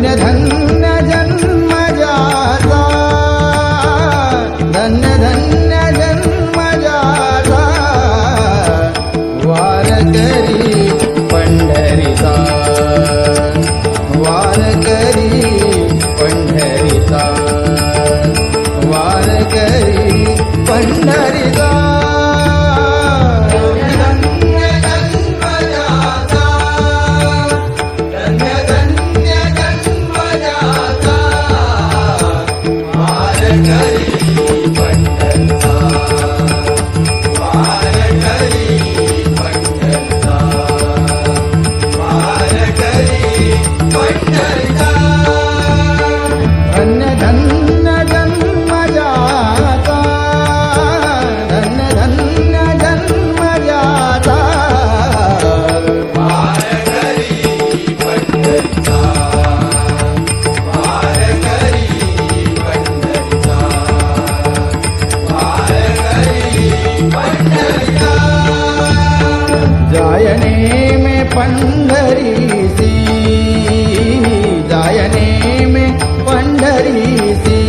धन्य धन्य जन्म जाता, धन्य धन्य जन्म जाता, वारकरी पंढरीचा, वारकरी पंढरीचा, वारकरी पंढरीचा. जायने में पंढरी सी, जायने में पंढरी सी,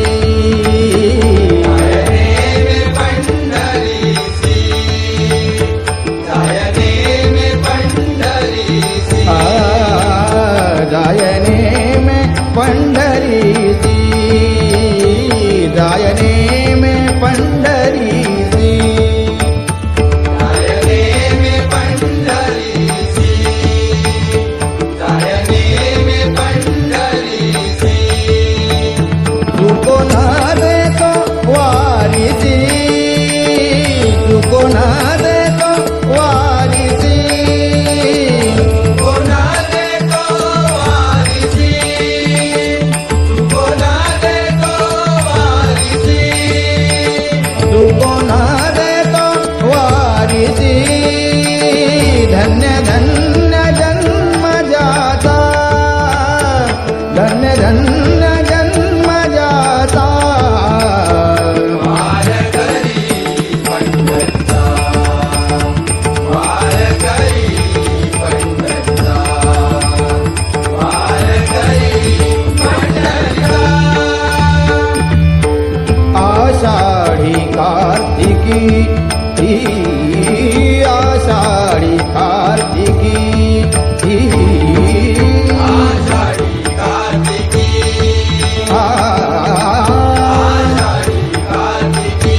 जायने में पंढरी सी, जायने में पंढरी सी, जायने में पंढरी सी, जायने में पंढरी सी. तुको ना दे तो वारिसी, तुको ना दे तो वारिसी, तुको ना दे तो वारिसी, तुको ना दे तो वारिसी, तुको ना दे तो वारिसी. धन्य धन्य जन्म जाता, धन्य धन्य जन्म जाता, वारकरी पंढरीचा, वारकरी पंढरीचा, वारकरी पंढरीचा. आषाढी कार्तिकी, आषाढी कार्तिकी, आषाढी कार्तिकी, आषाढी कार्तिकी,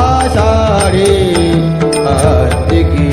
आषाढी कार्तिकी.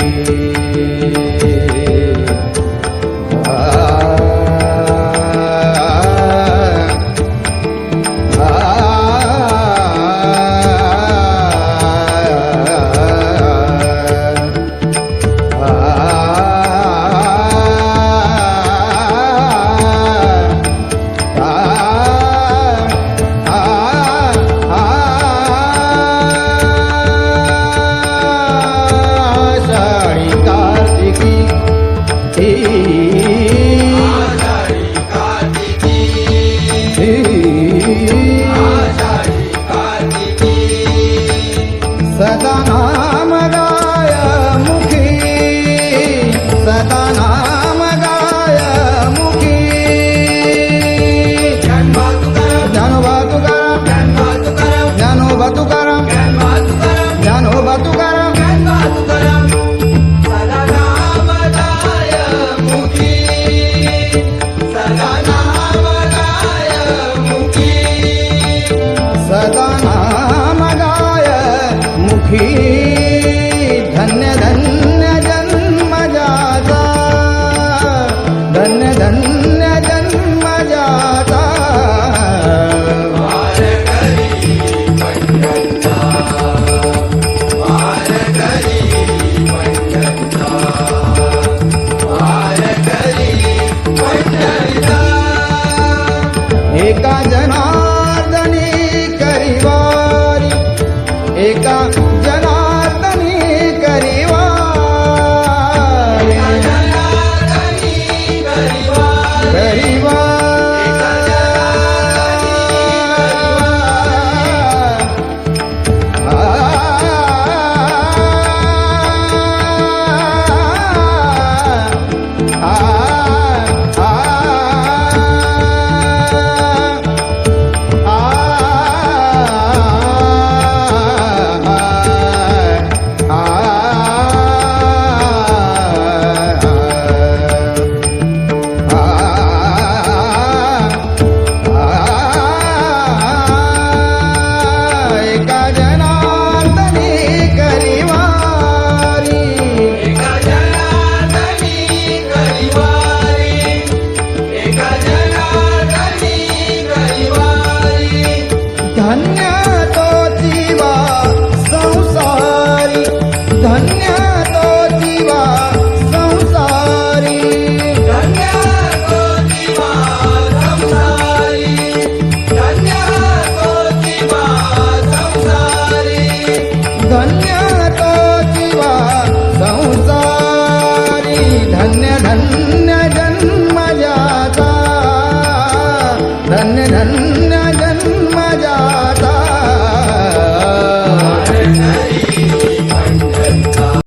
धन्य धन्य जन्म जाता हरी